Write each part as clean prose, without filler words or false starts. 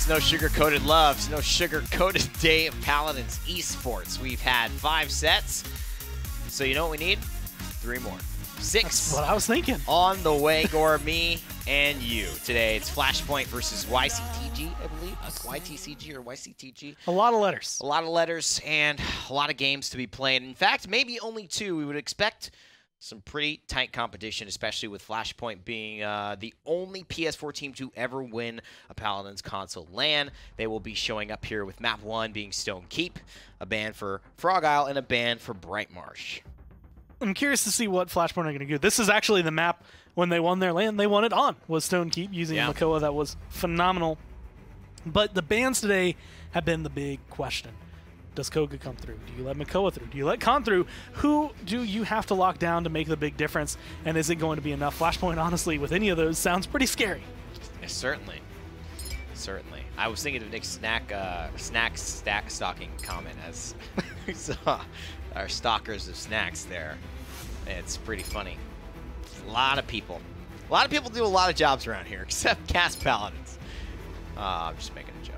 It's no sugar-coated love. It's no sugar-coated day of Paladins esports. We've had 5 sets. So you know what we need? 3 more. 6. That's what I was thinking. On the way, Gore, me, and you. Today it's Flashpoint versus YCTG, I believe. YTCG or YCTG. A lot of letters. A lot of letters and a lot of games to be played. In fact, maybe only 2. We would expect some pretty tight competition, especially with Flashpoint being the only PS4 team to ever win a Paladins console LAN. They will be showing up here with map 1 being Stone Keep, a ban for Frog Isle, and a ban for Bright Marsh. I'm curious to see what Flashpoint are going to do. This is actually the map when they won their LAN. They won it on, was Stone Keep, using Makoa. That was phenomenal. But the bans today have been the big question. Does Koga come through? Do you let Makoa through? Do you let Khan through? Who do you have to lock down to make the big difference? And is it going to be enough? Flashpoint, honestly, with any of those, sounds pretty scary. Yeah, certainly. Certainly. I was thinking of Nick's snack stack stocking comment as we saw our stalkers of snacks there. It's pretty funny. A lot of people. A lot of people do a lot of jobs around here, except cast Paladins. I'm just making a joke.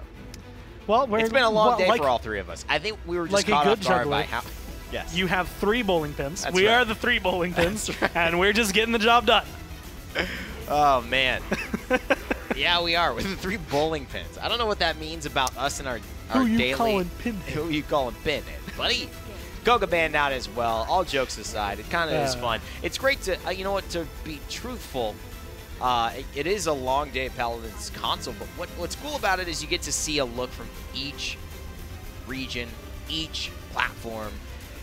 Well, it's been a long day for all 3 of us. I think we were just caught off guard by how... Yes. You have 3 bowling pins. That's we right. are the 3 bowling pins, right. and we're just getting the job done. Oh, man. Yeah, we are. With the 3 bowling pins. I don't know what that means about us and our daily... Who you calling pinhead? Who you calling pinhead, buddy? Koga banned out as well. All jokes aside, it kind of is fun. It's great to, you know what, to be truthful. It is a long day of Paladins console, but what's cool about it is you get to see a look from each region, each platform,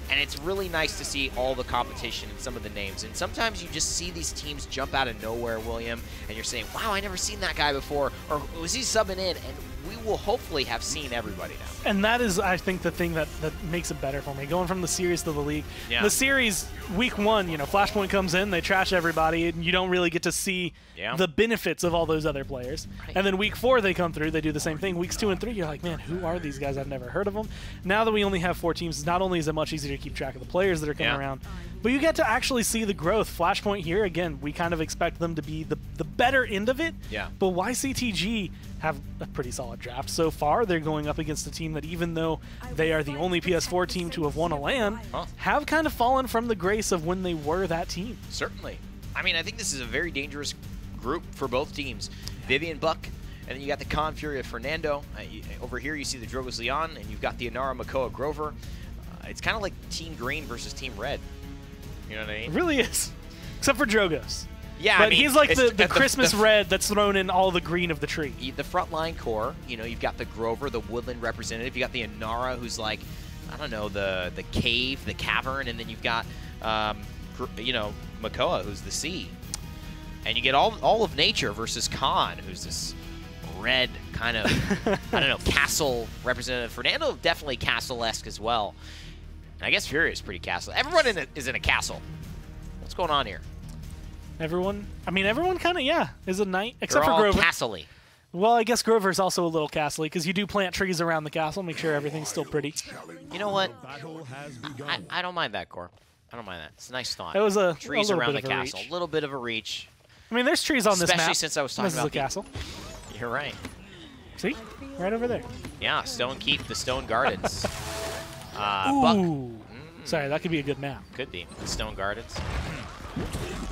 and it's really nice to see all the competition and some of the names. And sometimes you just see these teams jump out of nowhere, William, and you're saying, wow, I never seen that guy before, or was he subbing in? And we will hopefully have seen everybody now. And that is, I think, the thing that makes it better for me. Going from the series to the league. Yeah. The series, week 1, you know, Flashpoint comes in, they trash everybody, and you don't really get to see the benefits of all those other players. Right. And then week 4, they come through, they do the same thing. Weeks 2 and 3, you're like, man, who are these guys? I've never heard of them. Now that we only have 4 teams, not only is it much easier to keep track of the players that are coming around, but you get to actually see the growth. Flashpoint here, again, we kind of expect them to be the better end of it. Yeah. But YCTG have a pretty solid draft so far. They're going up against a team that, even though they are the only PS4 team to have won a LAN, have kind of fallen from the grace of when they were that team. Certainly. I mean, I think this is a very dangerous group for both teams. Vivian, Buck, and then you got the Khan Fury of Fernando. Over here you see the Drogos Leon, and you've got the Inara Makoa Grover. It's kind of like Team Green versus Team Red. You know what I mean? It really is. Except for Drogos. Yeah, but I mean, he's like the Christmas red that's thrown in all the green of the tree. The frontline core, you know, you've got the Grover, the woodland representative. You got the Inara, who's like, I don't know, the cave, the cavern, and then you've got, you know, Makoa, who's the sea. And you get all of nature versus Khan, who's this red kind of, I don't know, castle representative. Fernando definitely castle-esque as well. And I guess Fury is pretty castle. Everyone is in a castle. What's going on here? Everyone, I mean, everyone kind of, is a knight, except They're for Grover. all castle-y. Well, I guess Grover's also a little castle-y, because you do plant trees around the castle, make sure everything's still pretty. You know what? I don't mind that, Core. I don't mind that. It's a nice thought. It was a trees a around the bit of castle. reach. A little bit of a reach. I mean, there's trees on this map. Especially since I was talking about the castle. You're right. See? Right over there. Yeah, Stone Keep, the Stone Gardens. Ooh. Buck. Sorry, that could be a good map. Could be. The Stone Gardens.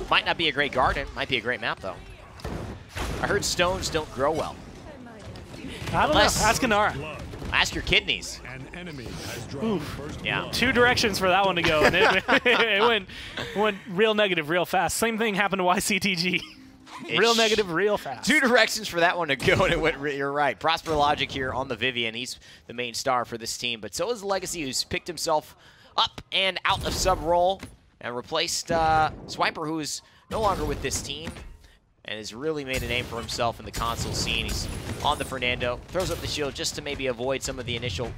Might not be a great garden. Might be a great map, though. I heard stones don't grow well. I don't know. Ask Inara. Ask your kidneys. Yeah. 2 directions for that one to go, and it went real negative real fast. Same thing happened to YCTG. Real negative real fast. 2 directions for that one to go, and it went. You're right. Prosper Logic here on the Vivian. He's the main star for this team, but so is Legacy, who's picked himself up and out of sub role and replaced Swiper, who is no longer with this team and has really made a name for himself in the console scene. He's on the Fernando, throws up the shield just to maybe avoid some of the initial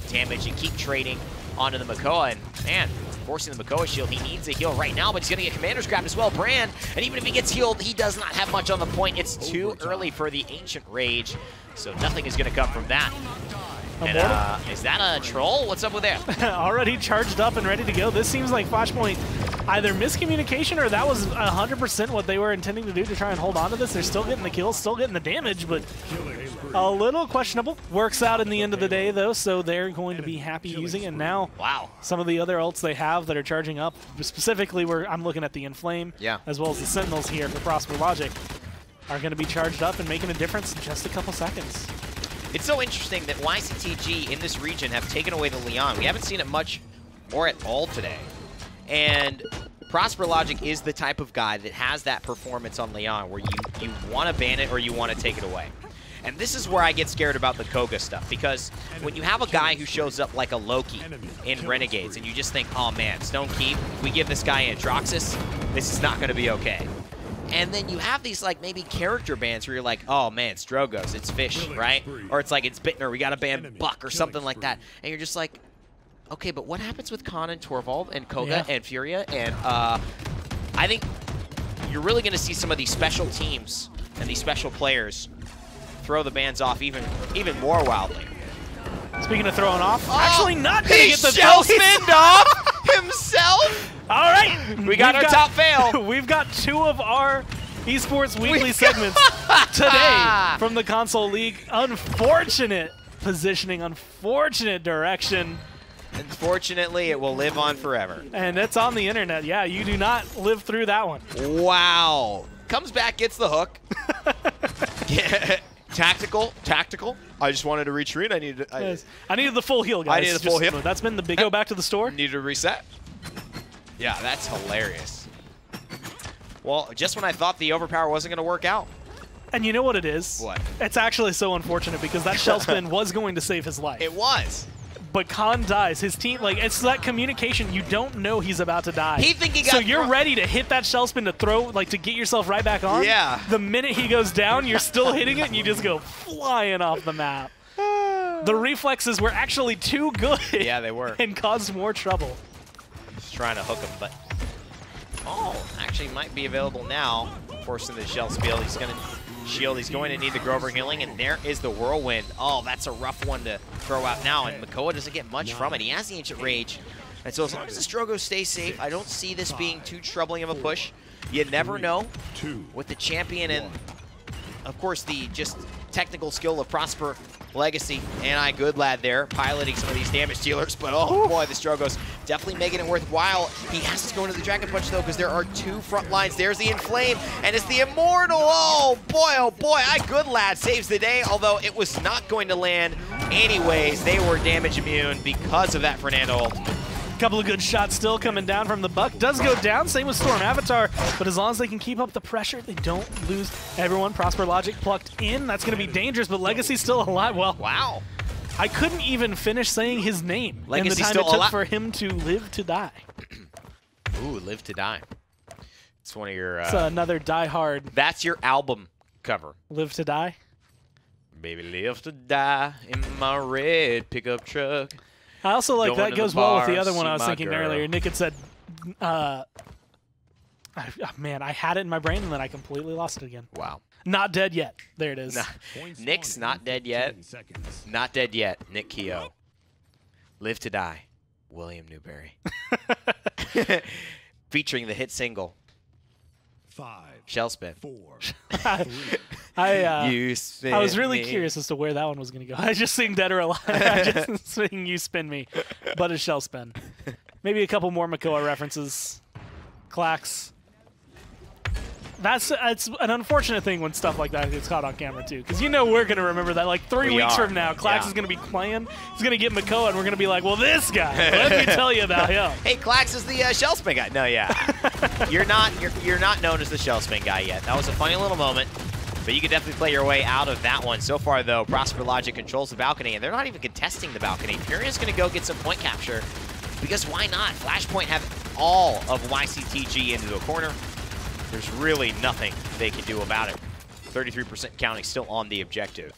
damage and keep trading onto the Makoa. And man, forcing the Makoa shield, he needs a heal right now, but he's gonna get Commander's grabbed as well. Brand, and even if he gets healed, he does not have much on the point. It's too early for the Ancient Rage, so nothing is gonna come from that. And, is that a troll? What's up with that? Already charged up and ready to go. This seems like Flashpoint either miscommunication or that was 100% what they were intending to do to try and hold on to this. They're still getting the kills, still getting the damage, but A little questionable. Works out in the end of the day, though, so they're going to be happy using it. And now, wow, some of the other ults they have that are charging up, specifically where I'm looking at the Inflame, as well as the Sentinels here for Prosper Logic, are going to be charged up and making a difference in just a couple seconds. It's so interesting that YCTG in this region have taken away the Leon. We haven't seen it much or at all today. And Prosper Logic is the type of guy that has that performance on Leon where you want to ban it or you want to take it away. And this is where I get scared about the Koga stuff, because when you have a guy who shows up like a Loki in Renegades and you just think, oh man, Stone Keep, if we give this guy Androxus, this is not going to be okay. And then you have these like maybe character bans where you're like, oh man, it's Drogos, it's Fish, right? Or it's like it's Bittner, we got to ban Buck or something like that. And you're just like, okay, but what happens with Khan and Torvald and Koga and Furia? And I think you're really going to see some of these special teams and these special players throw the bans off even more wildly. Speaking of throwing off, actually not going to get the shell spinned off himself. All right, we got our top fail. We've got 2 of our esports weekly segments today from the Console League. Unfortunate positioning, unfortunate direction. Unfortunately, it will live on forever. And it's on the internet. Yeah, you do not live through that one. Wow. Comes back, gets the hook. Tactical. I just wanted to retreat. I needed the full heal, guys. I needed the full heal. That's been the big go back to the store. Needed to reset. Yeah, that's hilarious. Well, just when I thought the overpower wasn't going to work out. And you know what it is? What? It's actually so unfortunate because that shell spin was going to save his life. It was. But Khan dies. His team, like, it's that communication. You don't know he's about to die. He think he got so you're ready to hit that shell spin to throw, like, to get yourself right back on. Yeah. The minute he goes down, you're still hitting it, and you just go flying off the map. The reflexes were actually too good. Yeah, they were. And caused more trouble. Just trying to hook him, but actually might be available now. Forcing the shell spiel. He's going to shield. He's going to need the Grover healing, and there is the Whirlwind. Oh, that's a rough one to throw out now, and Makoa doesn't get much from it. He has the Ancient Rage, and so as long as the Strogo stays safe, I don't see this being too troubling of a push. You never know with the champion and, of course, the just technical skill of Prosper Legacy. Good lad there, piloting some of these damage dealers, but oh boy, the Strogo's definitely making it worthwhile. He has to go into the Dragon Punch though, because there are 2 front lines. There's the Inflame, and it's the Immortal. Oh boy, Good lad saves the day, although it was not going to land anyways. They were damage immune because of that Fernando ult. Couple of good shots still coming down from the Buck. Does go down, same with Storm Avatar, but as long as they can keep up the pressure, they don't lose everyone. Prosper Logic plucked in. That's going to be dangerous, but Legacy's still alive. Well, wow. I couldn't even finish saying his name in the time it took for him to live to die. Ooh, live to die. It's one of your... it's another Die Hard. That's your album cover. Live to Die? Baby, live to die in my red pickup truck. I also like that goes well with the other one I was thinking earlier. Nick had said, man, I had it in my brain and then I completely lost it again. Wow. Not dead yet. There it is. Nick's not dead yet. Not dead yet. Nick Keogh. Live to Die. William Newberry. Featuring the hit single. 5. Shell spin. 4. I was really curious as to where that one was going to go. I just sing Dead or Alive. I just sing You Spin Me, but a shell spin. Maybe a couple more Makoa references. Clax. It's an unfortunate thing when stuff like that gets caught on camera too, because you know we're going to remember that like 3 weeks from now. Clax is going to be playing. He's going to get Makoa, and we're going to be like, well, this guy. Let me tell you about him. Hey, Clax is the shell spin guy. No, yeah, you're not known as the shell spin guy yet. That was a funny little moment, but you can definitely play your way out of that one. So far, though, Prosper Logic controls the balcony, and they're not even contesting the balcony. Furia's going to go get some point capture, because why not? Flashpoint have all of YCTG into a corner. There's really nothing they can do about it. 33% counting still on the objective.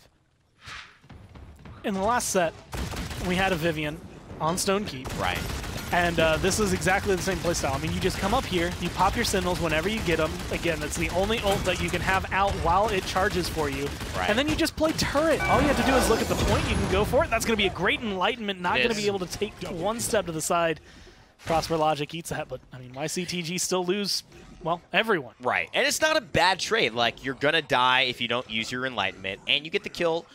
In the last set, we had a Vivian on Stone Keep. Right. And this is exactly the same playstyle. I mean, you just come up here, you pop your Sentinels whenever you get them. Again, that's the only ult that you can have out while it charges for you. Right. And then you just play turret. All you have to do is look at the point. You can go for it. That's going to be a great enlightenment. Not going to be able to take one step to the side. Prosper Logic eats that, but I mean, YCTG still lose well, everyone. Right. And it's not a bad trade. Like, you're going to die if you don't use your Enlightenment, and you get the kill.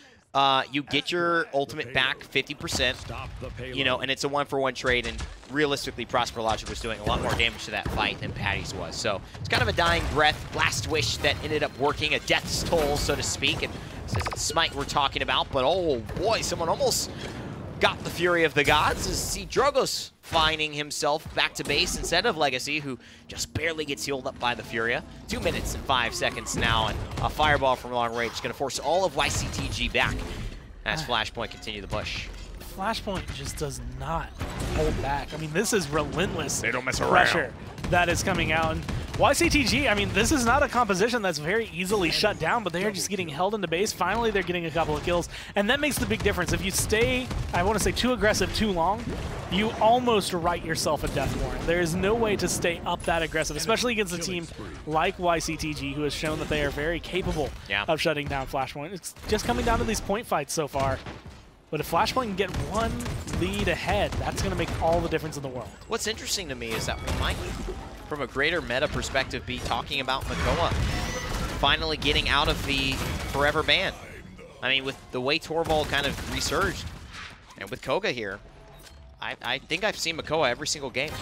You get your ultimate back 50%, you know, and it's a one-for-one trade, and realistically, Prosper Logic was doing a lot more damage to that fight than Patty's was. So it's kind of a dying breath, last wish that ended up working, a death's toll, so to speak. And this isn't Smite we're talking about, but oh boy, someone almost got the Fury of the Gods as see Drogos finding himself back to base instead of Legacy, who just barely gets healed up by the Furia. 2 minutes and 5 seconds now, and a fireball from long range is going to force all of YCTG back as Flashpoint continue the push. Flashpoint just does not hold back. I mean, this is relentless They don't mess pressure that is coming out. And YCTG, I mean, this is not a composition that's very easily shut down, but they are just getting held into base. Finally, they're getting a couple of kills, and that makes the big difference. If you stay, I want to say, too aggressive too long, you almost write yourself a death warrant. There is no way to stay up that aggressive, especially against a team like YCTG, who has shown that they are very capable of shutting down Flashpoint. It's just coming down to these point fights so far. But if Flashpoint can get one lead ahead, that's going to make all the difference in the world. What's interesting to me is that we might, from a greater meta perspective, be talking about Makoa finally getting out of the forever ban. I mean, with the way Torvald kind of resurged, and with Koga here, I think I've seen Makoa every single game.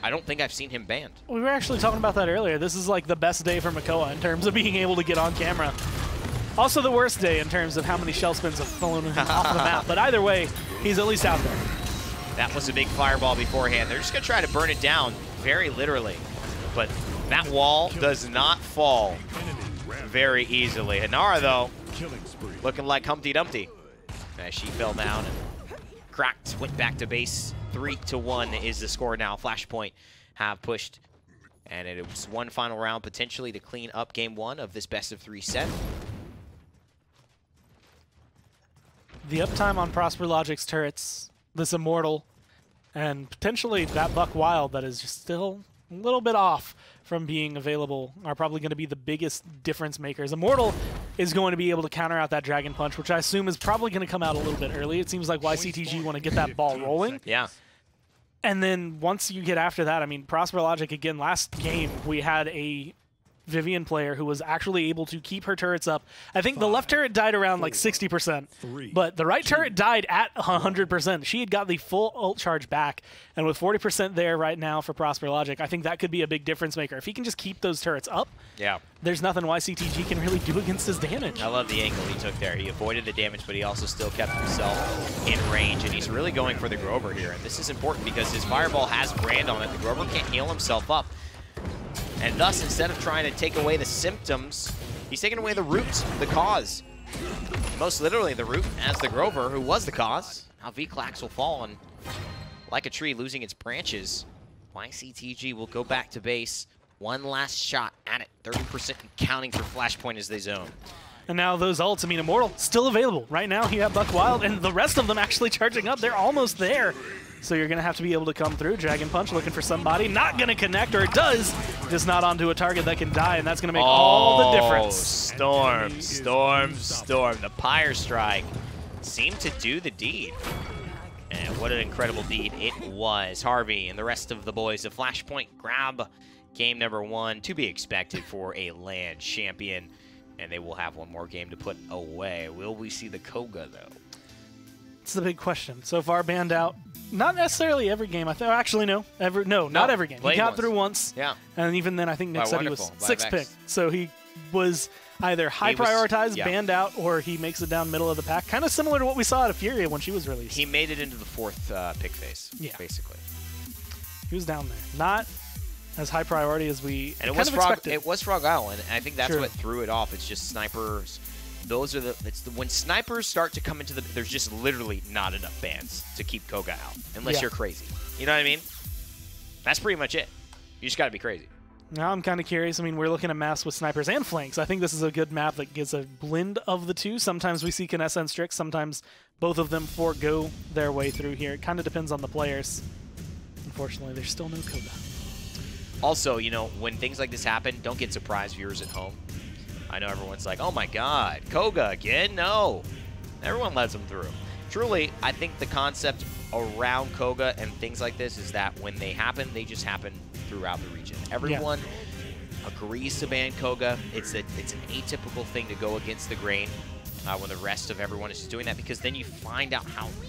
I don't think I've seen him banned. We were actually talking about that earlier. This is like the best day for Makoa in terms of being able to get on camera. Also the worst day in terms of how many shell spins have fallen off the map. But either way, he's at least out there. That was a big fireball beforehand. They're just going to try to burn it down, very literally. But that wall does not fall very easily. Hanara, though, looking like Humpty Dumpty. As she fell down and cracked, went back to base. 3-1 is the score now. Flashpoint have pushed. And it was one final round, potentially, to clean up game one of this best-of-3 set. The uptime on Prosper Logic's turrets, this Immortal, and potentially that Buck Wild that is just still a little bit off from being available are probably going to be the biggest difference makers. Immortal is going to be able to counter out that Dragon Punch, which I assume is probably going to come out a little bit early. It seems like YCTG want to get that ball rolling. Yeah. And then once you get after that, I mean, Prosper Logic, again, last game we had a Vivian player who was actually able to keep her turrets up. I think the left turret died around like 60%, but the right turret died at 100%. She had got the full ult charge back, and with 40% there right now for Prosper Logic, I think that could be a big difference maker. If he can just keep those turrets up, there's nothing YCTG can really do against his damage. I love the angle he took there. He avoided the damage, but he also still kept himself in range, and he's really going for the Grover here. And this is important because his Fireball has Brand on it. The Grover can't heal himself up. And thus, instead of trying to take away the symptoms, he's taking away the root, the cause. Most literally the root as the Grover, who was the cause. Now V-Clax will fall, and like a tree losing its branches, YCTG will go back to base. One last shot at it. 30% counting for Flashpoint as they zone. And now those ults, I mean, Immortal, still available. Right now, you have Buck Wild, and the rest of them actually charging up. They're almost there. So you're going to have to be able to come through. Dragon Punch looking for somebody. Not going to connect, or it does. Just not onto a target that can die, and that's going to make all the difference. Storm, Storm, Storm. The Pyre Strike seemed to do the deed. And what an incredible deed it was. Harvey and the rest of the boys of Flashpoint grab game number 1, to be expected for a LAN champion. And they will have one more game to put away. Will we see the Koga, though? It's the big question. So far, banned out. Not necessarily every game. Actually, no. Not every game. He got through once. Yeah. And even then, I think Nick said he was 6th pick. So he was either high prioritized, banned out, or he makes it down middle of the pack. Kind of similar to what we saw at Furia when she was released. He made it into the 4th pick phase, basically. He was down there. Not as high priority as we expected. It was Frog Island, and I think that's what threw it off. It's just snipers. Those are when snipers start to come into the, there's just literally not enough bans to keep Koga out, unless you're crazy. You know what I mean? That's pretty much it. You just got to be crazy. Now I'm kind of curious. I mean, we're looking at maps with snipers and flanks. I think this is a good map that gets a blend of the two. Sometimes we see Kinessa and Strix. Sometimes both of them forego their way through here. It kind of depends on the players. Unfortunately, there's still no Koga. Also, you know, when things like this happen, don't get surprised, viewers at home. I know everyone's like, oh my god, Koga again? No. Everyone lets them through. Truly, I think the concept around Koga and things like this is that when they happen, they just happen throughout the region. Everyone agrees to ban Koga. It's an atypical thing to go against the grain when the rest of everyone is just doing that, because then you find out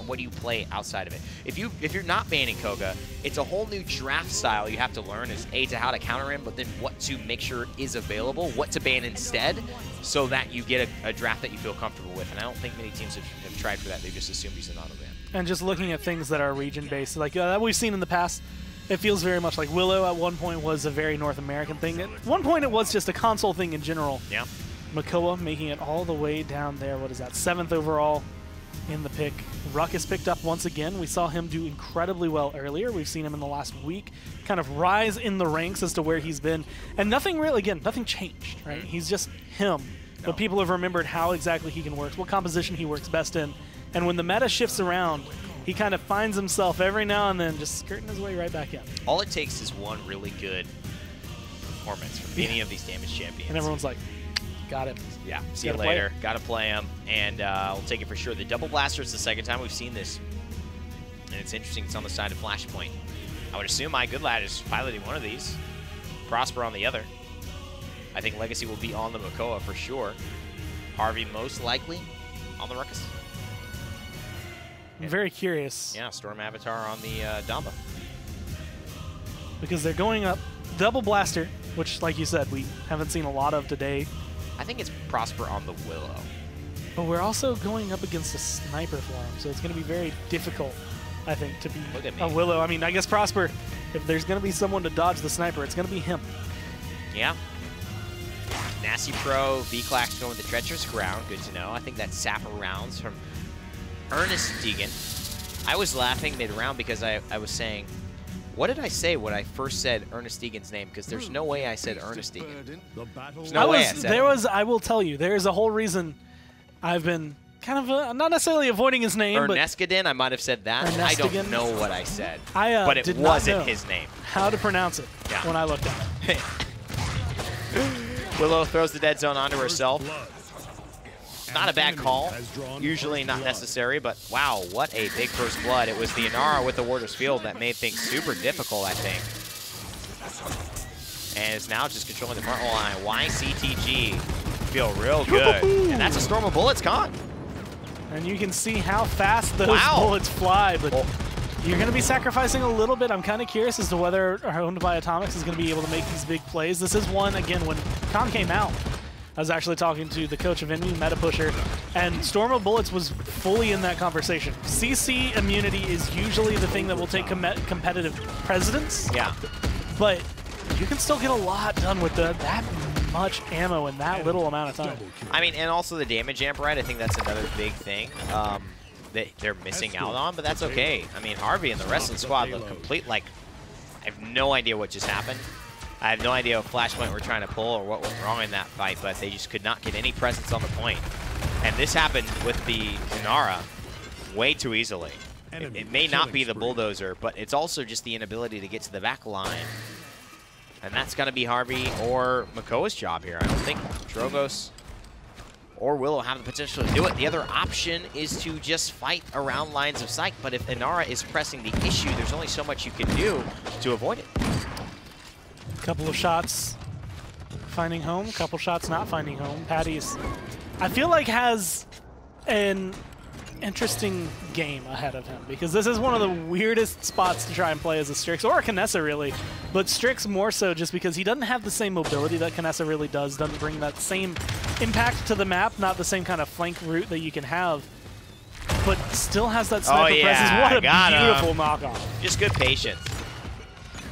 what do you play outside of it. If you're not banning Koga, it's a whole new draft style you have to learn, is to how to counter him, but then what to make sure is available, what to ban instead, so that you get a draft that you feel comfortable with. And I don't think many teams have tried for that. They just assumed he's an auto ban. And just looking at things that are region-based, like that we've seen in the past, it feels very much like Willow at one point was a very North American thing. At one point it was just a console thing in general. Yeah. Makoa making it all the way down there. What is that? 7th overall in the pick. Ruck is picked up once again. We saw him do incredibly well earlier. We've seen him in the last week kind of rise in the ranks as to where he's been. And nothing really, again, nothing changed, right? He's just him. No. But people have remembered how exactly he can work, what composition he works best in. And when the meta shifts around, he kind of finds himself every now and then just skirting his way right back in. All it takes is one really good performance from any of these damage champions. And everyone's like, got it. Yeah, see you later. Got to play him, and we'll take it for sure. The double blaster is the second time we've seen this, and it's interesting. It's on the side of Flashpoint. I would assume my good lad is piloting one of these, Prosper on the other. I think Legacy will be on the Makoa for sure. Harvey most likely on the Ruckus. I'm very curious. Yeah, Storm Avatar on the Damba. Because they're going up double blaster, which, like you said, we haven't seen a lot of today. I think it's Prosper on the Willow. But we're also going up against a sniper for him, so it's going to be very difficult, I think, to be a Willow. I mean, I guess Prosper, if there's going to be someone to dodge the sniper, it's going to be him. Yeah. Nasty Pro, V-Clax going with the treacherous ground. Good to know. I think that's Sapper rounds from Ernest Deegan. I was laughing mid-round because I was saying, what did I say when I first said Ernest Deegan's name? Because there's no way I said Ernest Deegan. There's no way I said it. I will tell you, there's a whole reason I've been kind of not necessarily avoiding his name. Erneskadin, I might have said that. I don't know what I said. But it wasn't his name. How to pronounce it when I looked at it. Willow throws the dead zone onto herself. Not a bad call. Usually not necessary, but wow, what a big first blood. It was the Inara with the Warder's Field that made things super difficult, I think. And is now just controlling the front line. YCTG feel real good. And that's a Storm of Bullets con. And you can see how fast those bullets fly, but you're going to be sacrificing a little bit. I'm kind of curious as to whether Owned by Atomics is going to be able to make these big plays. This is one, again, when Con came out, I was actually talking to the coach of Envy, Meta Pusher, and Storm of Bullets was fully in that conversation. CC immunity is usually the thing that will take competitive precedence. Yeah. But you can still get a lot done with that much ammo in that little amount of time. I mean, and also the damage amp, right? I think that's another big thing that they're missing out on, but that's okay. I mean, Harvey and the rest of the squad look complete, like, I have no idea what just happened. I have no idea what Flashpoint we're trying to pull or what went wrong in that fight, but they just could not get any presence on the point. And this happened with the Inara way too easily. It may not be the Bulldozer, but it's also just the inability to get to the back line. And that's going to be Harvey or Makoa's job here. I don't think Drogos or Willow have the potential to do it. The other option is to just fight around lines of sight, but if Inara is pressing the issue, there's only so much you can do to avoid it. Couple of shots finding home, couple shots not finding home. Patty's, I feel like, has an interesting game ahead of him, because this is one of the weirdest spots to try and play as a Strix, or a Kinessa really, but Strix more so just because he doesn't have the same mobility that Kinessa really does, doesn't bring that same impact to the map, not the same kind of flank route that you can have, but still has that sniper presence. What a beautiful knockoff. Just good patience.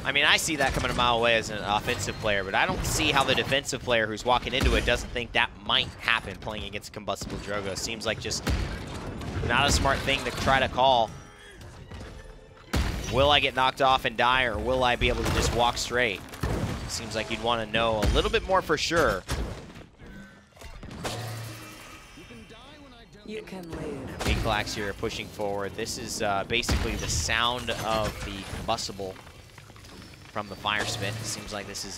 I mean, I see that coming a mile away as an offensive player, but I don't see how the defensive player who's walking into it doesn't think that might happen playing against Combustible Drogo. Seems like just not a smart thing to try to call. Will I get knocked off and die, or will I be able to just walk straight? Seems like you'd want to know a little bit more for sure. You can leave. V-Clax here pushing forward. This is basically the sound of the combustible from the fire spit. Seems like this is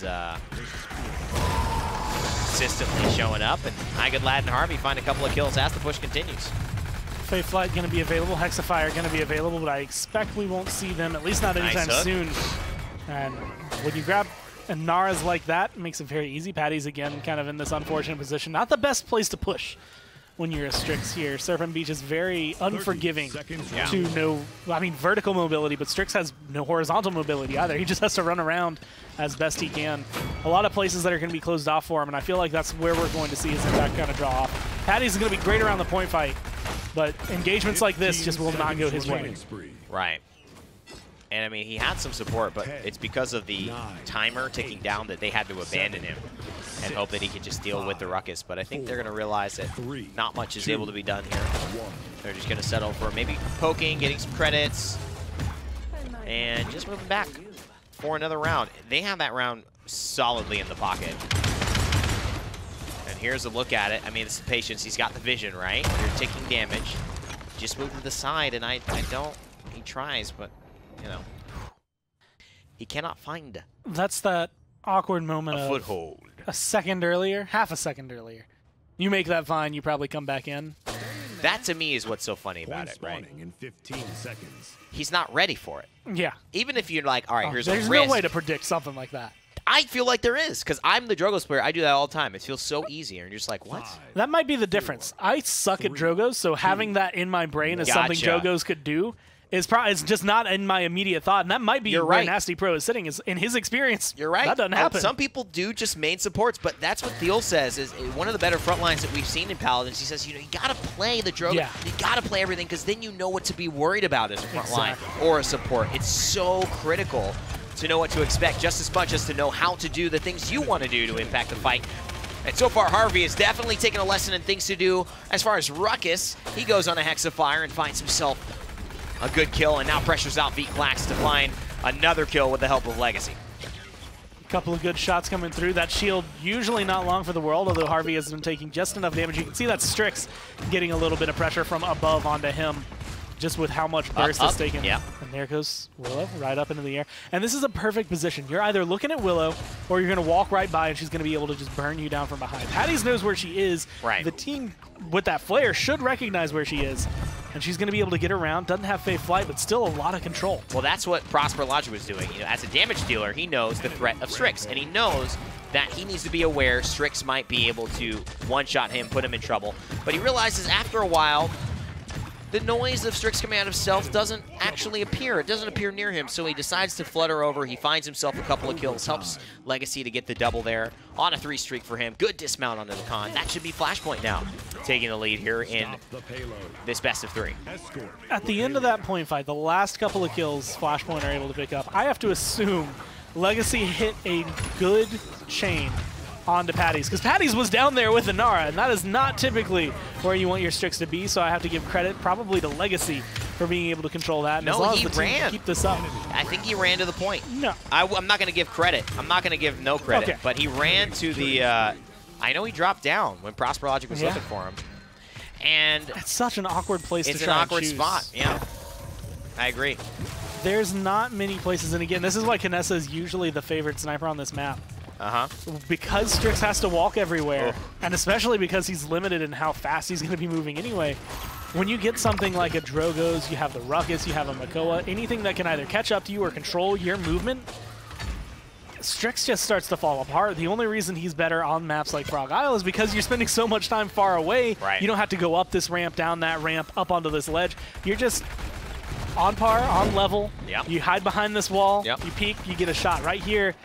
consistently showing up, and I Good Lad and Harvey find a couple of kills as the push continues. Fate Flight going to be available, Hexafire going to be available, but I expect we won't see them, at least not anytime soon. And when you grab And Nara's like that, makes it very easy. Patty's, again, kind of in this unfortunate position. Not the best place to push when you're a Strix here. Serpent Beach is very unforgiving to no, I mean, vertical mobility, but Strix has no horizontal mobility either. He just has to run around as best he can. A lot of places that are going to be closed off for him, and I feel like that's where we're going to see his impact kind of draw off. Patty's going to be great around the point fight, but engagements like this just will not go his way. Right. And, I mean, he had some support, but it's because of the timer ticking down that they had to abandon him and hope that he could just deal with the ruckus. But I think they're going to realize that not much is able to be done here. They're just going to settle for maybe poking, getting some credits, and just moving back for another round. They have that round solidly in the pocket. And here's a look at it. I mean, this is patience. He's got the vision, right? You're taking damage. Just move to the side, and I don't. He tries, but... you know, he cannot find. That's that awkward moment a of foothold. A second earlier, half a second earlier. You make that fine, you probably come back in. That to me is what's so funny about it, right? In 15 seconds. He's not ready for it. Yeah. Even if you're like, all right, here's a risk. There's no way to predict something like that. I feel like there is, because I'm the Drogos player. I do that all the time. It feels so easy, and you're just like, what? That might be the difference. I suck at Drogos, so having that in my brain as something Drogos could do it's just not in my immediate thought, and that might be where Nasty Pro is sitting. Is in his experience. You're right. That doesn't happen. Some people do just main supports, but that's what Thiel says is one of the better front lines that we've seen in Paladins. He says, you know, you got to play the Drogo. Yeah. You got to play everything, because then you know what to be worried about as a front line or a support. It's so critical to know what to expect, just as much as to know how to do the things you want to do to impact the fight. And so far, Harvey has definitely taken a lesson in things to do. As far as Ruckus, he goes on a Hexafire and finds himself a good kill, and now pressures out VClax to find another kill with the help of Legacy. A couple of good shots coming through. That shield usually not long for the world, although Harvey has been taking just enough damage. You can see that Strix getting a little bit of pressure from above onto him, just with how much burst is taken. Yeah. And there goes Willow right up into the air. And this is a perfect position. You're either looking at Willow, or you're going to walk right by, and she's going to be able to just burn you down from behind. Patty's knows where she is. Right. The team with that flare should recognize where she is. And she's going to be able to get around. Doesn't have Fae Flight, but still a lot of control. Well, that's what Prosper Logic was doing. You know, as a damage dealer, he knows the threat of Strix, and he knows that he needs to be aware Strix might be able to one-shot him, put him in trouble. But he realizes after a while, the noise of Strix Command of Stealth doesn't actually appear. It doesn't appear near him, so he decides to flutter over. He finds himself a couple of kills, helps Legacy to get the double there on a 3 streak for him. Good dismount onto the con. That should be Flashpoint now, taking the lead here in this best of 3. At the end of that point fight, the last couple of kills Flashpoint are able to pick up. I have to assume Legacy hit a good chain onto Patty's, because Patty's was down there with the Nara, and that is not typically where you want your Strix to be, so I have to give credit probably to Legacy for being able to control that. And no, as long he as the ran. Team keep this up. I think he ran to the point. No. I'm not going to give credit. I'm not going to give no credit, but he ran to the, I know he dropped down when Prosper Logic was looking for him. And it's such an awkward place to try It's an awkward choose. spot, yeah. I agree. There's not many places, and again, this is why Kinessa is usually the favorite sniper on this map. Because Strix has to walk everywhere, and especially because he's limited in how fast he's going to be moving anyway, when you get something like a Drogos, you have the Ruckus, you have a Makoa, anything that can either catch up to you or control your movement, Strix just starts to fall apart. The only reason he's better on maps like Frog Isle is because you're spending so much time far away. Right. You don't have to go up this ramp, down that ramp, up onto this ledge. You're just on par, on level. Yep. You hide behind this wall, Yep. you peek, you get a shot right here.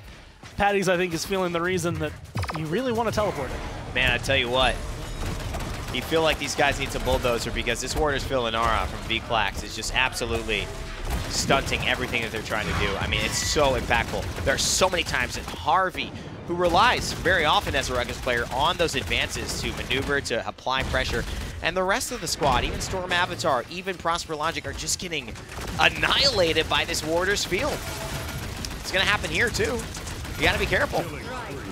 Patty's, I think, is feeling the reason that you really want to teleport it. Man, I tell you what, you feel like these guys need some bulldozer, because this Warder's Villanara from VClax is just absolutely stunting everything that they're trying to do. I mean, it's so impactful. There are so many times that Harvey, who relies very often as a Ruckus player on those advances to maneuver, to apply pressure, and the rest of the squad, even Storm Avatar, even Prosper Logic, are just getting annihilated by this Warder's field. It's going to happen here, too. You got to be careful.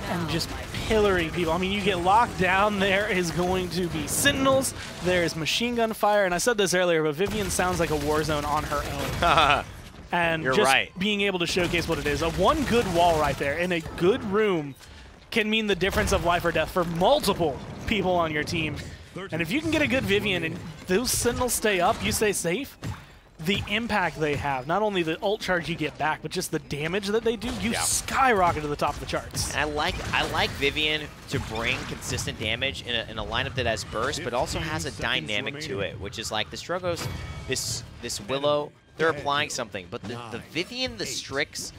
And just pillory people. I mean, you get locked down. There is going to be Sentinels. There's machine gun fire. And I said this earlier, but Vivian sounds like a war zone on her own. And You're just right. being able to showcase what it is. One good wall right there in a good room can mean the difference of life or death for multiple people on your team. And if you can get a good Vivian and those Sentinels stay up, you stay safe, the impact they have, not only the ult charge you get back, but just the damage that they do, you skyrocket to the top of the charts. And I like Vivian to bring consistent damage in a lineup that has burst, but also has a dynamic to it, which is like the Strogos, this Willow, they're applying something, but the Vivian, the Strix,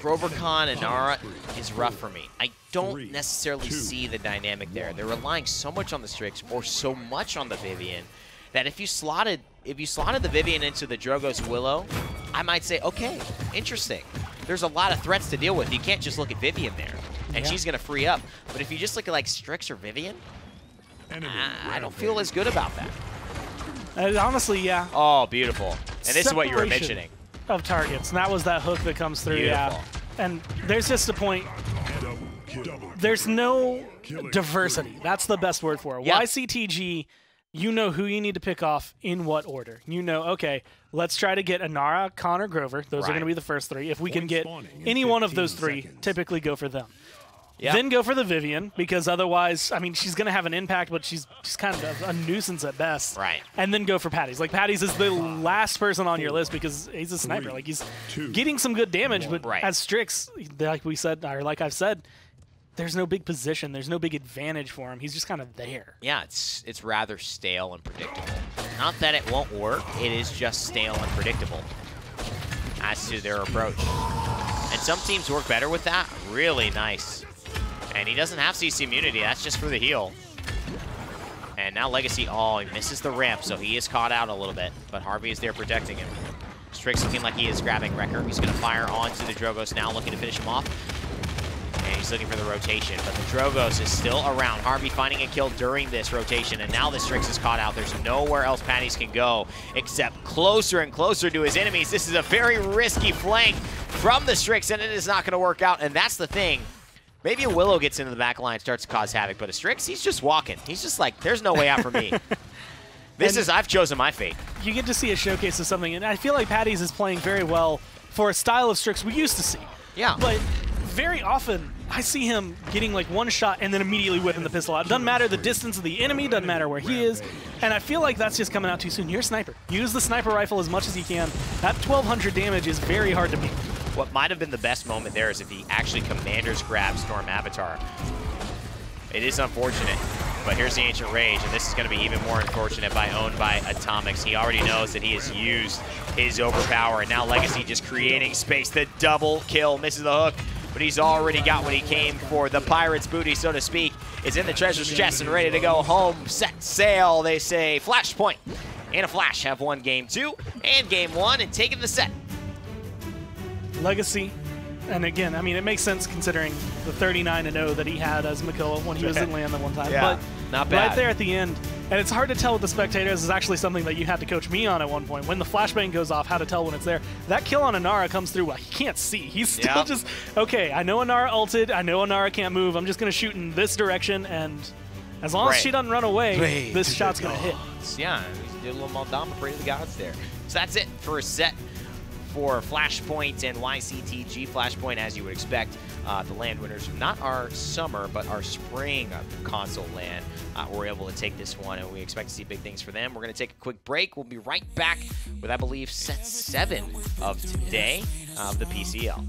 Grover Khan and Nara is rough for me. I don't necessarily see the dynamic there. They're relying so much on the Strix or so much on the Vivian that if you slotted the Vivian into the Drogo's Willow, I might say, okay, interesting. There's a lot of threats to deal with. You can't just look at Vivian there, and she's going to free up. But if you just look at like Strix or Vivian, I don't feel as good about that. Honestly, yeah. Oh, beautiful. And this is what you were mentioning. Of targets, and that was that hook that comes through. Beautiful. And there's just a point. There's no diversity. That's the best word for it. YCTG, you know who you need to pick off in what order. You know, okay, let's try to get Anara, Connor, Grover. Those are going to be the first three. If we can get any one of those three, typically go for them. Then go for the Vivian, because otherwise, I mean, she's going to have an impact, but she's kind of a nuisance at best. Right. And then go for Patties. Like, Patties is the last person on your list because he's a sniper. Like, he's getting some good damage, but as Strix, like we said, or like I've said, there's no big position. There's no big advantage for him. He's just kind of there. Yeah, it's rather stale and predictable. Not that it won't work. It is just stale and predictable as to their approach. And some teams work better with that. Really nice. And he doesn't have CC immunity. That's just for the heal. And now Legacy, oh, he misses the ramp, so he is caught out a little bit. But Harvey is there protecting him. Strix looking like he is grabbing Wrecker. He's going to fire onto the Drogos now, looking to finish him off. And he's looking for the rotation, but the Drogos is still around. Harvey finding a kill during this rotation, and now the Strix is caught out. There's nowhere else Patties can go except closer and closer to his enemies. This is a very risky flank from the Strix, and it is not going to work out, and that's the thing. Maybe a Willow gets into the back line, starts to cause havoc, but a Strix, he's just walking. He's just like, there's no way out for me. I've chosen my fate. You get to see a showcase of something, and I feel like Patties is playing very well for a style of Strix we used to see. Yeah. But very often, I see him getting like one shot and then immediately whipping the pistol out. Doesn't matter the distance of the enemy, doesn't matter where he is, and I feel like that's just coming out too soon. You're a sniper. Use the sniper rifle as much as you can. That 1200 damage is very hard to beat. What might have been the best moment there is if he actually Commander's grab Storm Avatar. It is unfortunate, but here's the Ancient Rage, and this is going to be even more unfortunate owned by Atomics. He already knows that he has used his overpower, and now Legacy just creating space. The double kill, misses the hook, but he's already got what he came for. The Pirate's booty, so to speak, is in the treasure's chest and ready to go home, set, sail. They say Flashpoint and a Flash have won game 2 and game 1 and taken the set. Legacy, and again, I mean, it makes sense considering the 39-0 that he had as Makoa when he was in LAN the one time. Yeah, but not bad. Right there at the end, and it's hard to tell with the spectators. Is actually something that you had to coach me on at one point. When the flashbang goes off, how to tell when it's there. That kill on Anara comes through. Well, he can't see. He's still just, okay, I know Anara ulted. I know Anara can't move. I'm just going to shoot in this direction, and as long as she doesn't run away, this shot's going to hit. Yeah, he did a little Maldama, pray to the gods there. So that's it for a set for Flashpoint and YCTG. Flashpoint, as you would expect, the LAN winners, not our summer, but our spring console LAN, were able to take this one, and we expect to see big things for them. We're going to take a quick break. We'll be right back with, I believe, set 7 of today of the PCL.